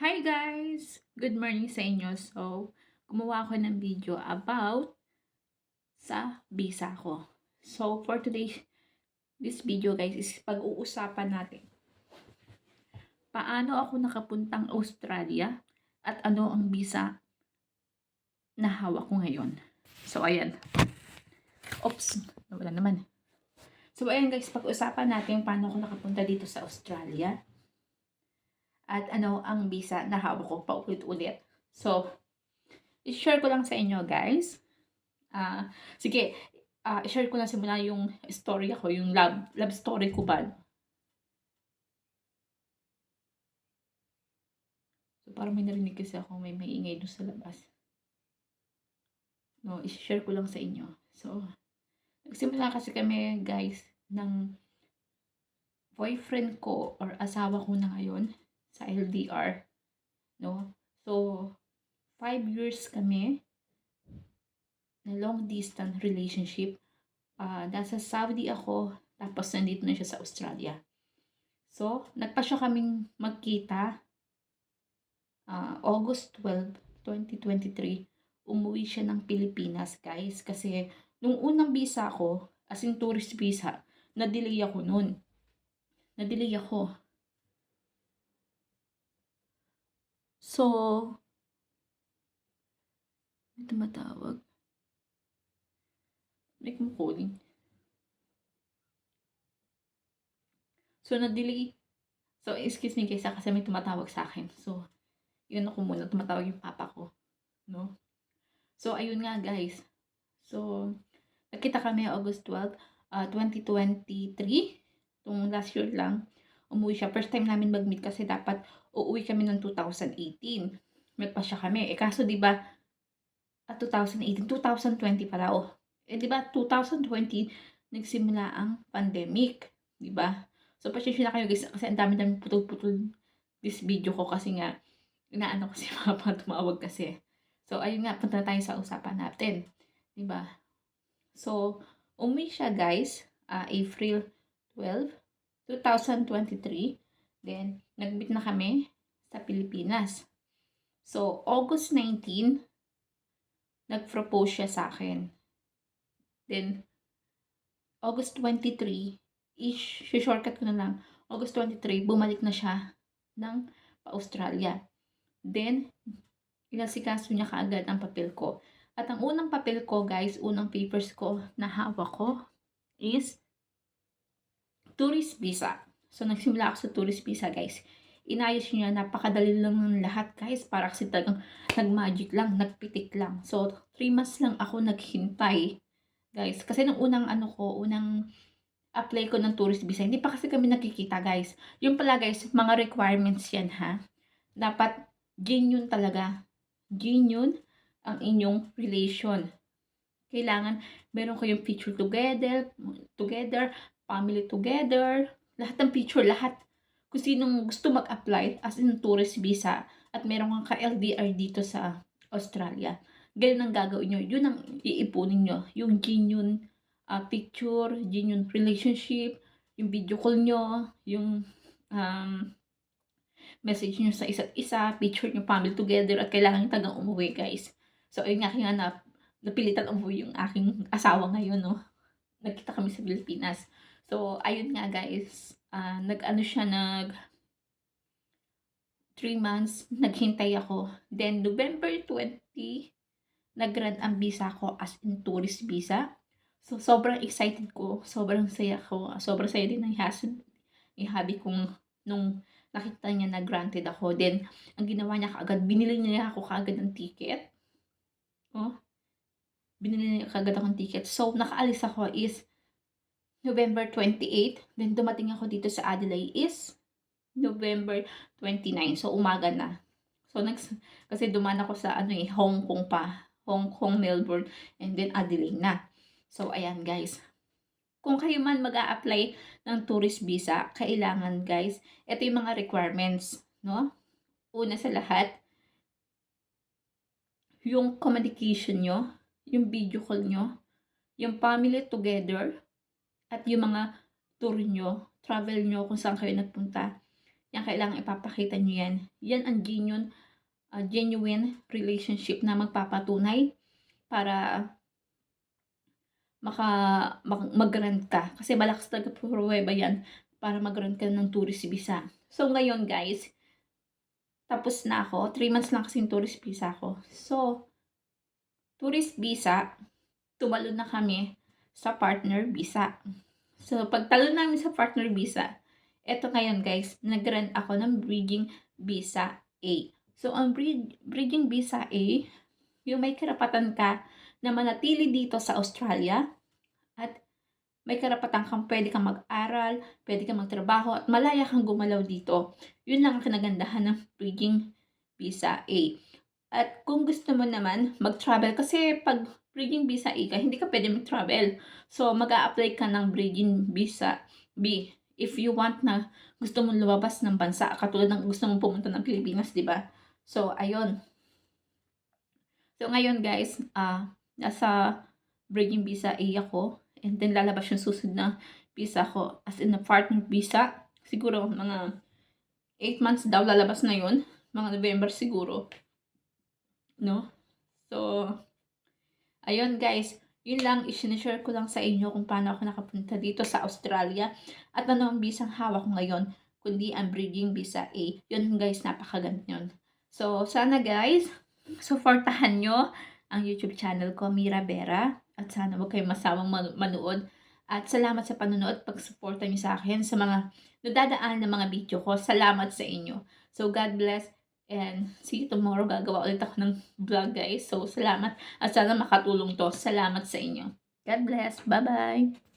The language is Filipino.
Hi guys! Good morning sa inyo. So, gumawa ako ng video about sa visa ko. So, for this video guys is pag-uusapan natin paano ako nakapuntang Australia at ano ang visa na hawak ko ngayon. So, ayan. Oops! Wala naman. So, ayan guys, pag-usapan natin paano ako nakapunta dito sa Australia at ano ang visa na hawak ko paulit-ulit. So, i-share ko lang sa inyo guys. Sige, i-share ko lang simula yung story ako, yung love story ko ba. So, parang may narinig kasi ako, may ingay doon sa labas. No, i-share ko lang sa inyo. So, nagsimula kasi kami, guys, ng boyfriend ko or asawa ko na ngayon sa LDR. No? So, 5 years kami na long distance relationship. Nasa Saudi ako, tapos nandito na siya sa Australia. So, nagpasya kaming magkita August 12, 2023, umuwi siya ng Pilipinas, guys. Kasi, nung unang visa ko, as in tourist visa, na-delay ako nun. Na-delay ako. So, may tumatawag. May kumukuling. So, na-delay. So, excuse me guys, kasi may tumatawag sa akin. So, yun ako muna, tumatawag yung papa ko. No? So, ayun nga guys. So, nakita kami August 12, 2023. Itong last year lang, umuwi siya. First time namin mag-meet kasi dapat uuwi kami ng 2018. Nagpasya kami. Kaso 'di ba, 2018, 2020 pala. Oh. 'Di ba 2020 nagsimula ang pandemic, 'di ba? So pasensya na kayo guys kasi ang dami-dami putol-putol this video ko kasi nga inaano ko si Papa tumawag kasi. So ayun nga, punta na tayo sa usapan natin, 'di ba? So umuwi siya guys, April 12, 2023. Then nag-meet na kami sa Pilipinas. So August 19, nag-propose siya sa akin. Then August 23, shortcut ko na lang. August 23, bumalik na siya ng pa-Australia. Then, inasikaso niya kaagad ang papel ko. At ang unang papel ko, guys, unang papers ko na hawak ko is tourist visa. So, nagsimula ako sa tourist visa, guys. Inayos niya, napakadali lang ng lahat, guys. Para kasi talagang nag-magic lang, nagpitik lang. So, 3 months lang ako naghintay, guys. Kasi nung unang apply ko ng tourist visa, hindi pa kasi kami nakikita, guys. Yung pala, guys, mga requirements yan, ha. Dapat genuine talaga. Genuine ang inyong relation. Kailangan meron kayong picture together, family together, lahat ng picture, lahat. Kung sinong gusto mag-apply as in tourist visa at meron kang ka-LDR dito sa Australia, ganun ang gagawin nyo. Yun ang iipunin nyo. Yung genuine picture, genuine relationship, yung video call nyo, yung message nyo sa isa't isa, picture nyo family together, at kailangan nyo tagang umuwi, guys. So, ayun nga, kaya napilitan umuwi yung aking asawa ngayon, no? Nagkita kami sa Pilipinas. So, ayun nga, guys. Nag-ano siya, 3 months, naghintay ako. Then, November 20, nag-grant ang visa ko as in tourist visa. So, sobrang excited ko, sobrang saya ko, sobrang saya din ng hubby kong nung nakita niya na granted ako. Then, ang ginawa niya kaagad, binili niya ako kaagad ng ticket. Oh, binili niya kaagad akong ticket. So, nakaalis ako is November 28. Then, dumating ako dito sa Adelaide is November 29. So, umaga na. So, kasi dumaan ako sa Hong Kong pa. Hong Kong, Melbourne, and then Adelaide na. So, ayan guys. Kung kayo man mag-a-apply ng tourist visa, kailangan guys, ito yung mga requirements, no? Una sa lahat, yung communication nyo, yung video call nyo, yung family together, at yung mga tour nyo, travel nyo kung saan kayo nagpunta, Yan, kailangan ipapakita nyo yan. Yan ang genuine relationship na magpapatunay para mag-grant ka. Kasi malakas talaga pruweba yan para mag-grant ka ng tourist visa. So, ngayon guys, tapos na ako. 3 months lang kasi yung tourist visa ko. So, tourist visa, tumalon na kami sa partner visa. So, pagtalon namin sa partner visa, eto ngayon guys, nag-grant ako ng bridging visa A. So, ang bridging visa A, yung may karapatan ka na manatili dito sa Australia at may karapatan kang pwede kang mag-aral, pwede kang magtrabaho at malaya kang gumalaw dito. Yun lang ang kinagandahan ng bridging visa A. At kung gusto mo naman mag-travel, kasi pag bridging visa A ka, hindi ka pwede mag-travel. So, mag-a-apply ka ng bridging visa B. If you want na gusto mong lumabas ng bansa, katulad ng gusto mong pumunta ng Pilipinas, di ba? So, ayun. So, ngayon guys, nasa bridging visa A ako. And then, lalabas yung susunod na visa ko. As in, a partner visa. Siguro, mga 8 months daw lalabas na yun. Mga November siguro. No? So, ayun guys. Yun lang, i-share ko lang sa inyo kung paano ako nakapunta dito sa Australia. At ano ang bisang hawak ko ngayon, kundi ang bridging visa A. Yun guys, napakaganda yun. So, sana guys, supportahan nyo ang YouTube channel ko, Mira Vera. At sana huwag kayong masawang manood. At salamat sa panonood, pag-suporta nyo sa akin sa mga nadadaan ng mga video ko. Salamat sa inyo. So, God bless. And see you tomorrow. Gagawa ulit ako ng vlog guys. So, salamat. At sana makatulong to. Salamat sa inyo. God bless. Bye-bye.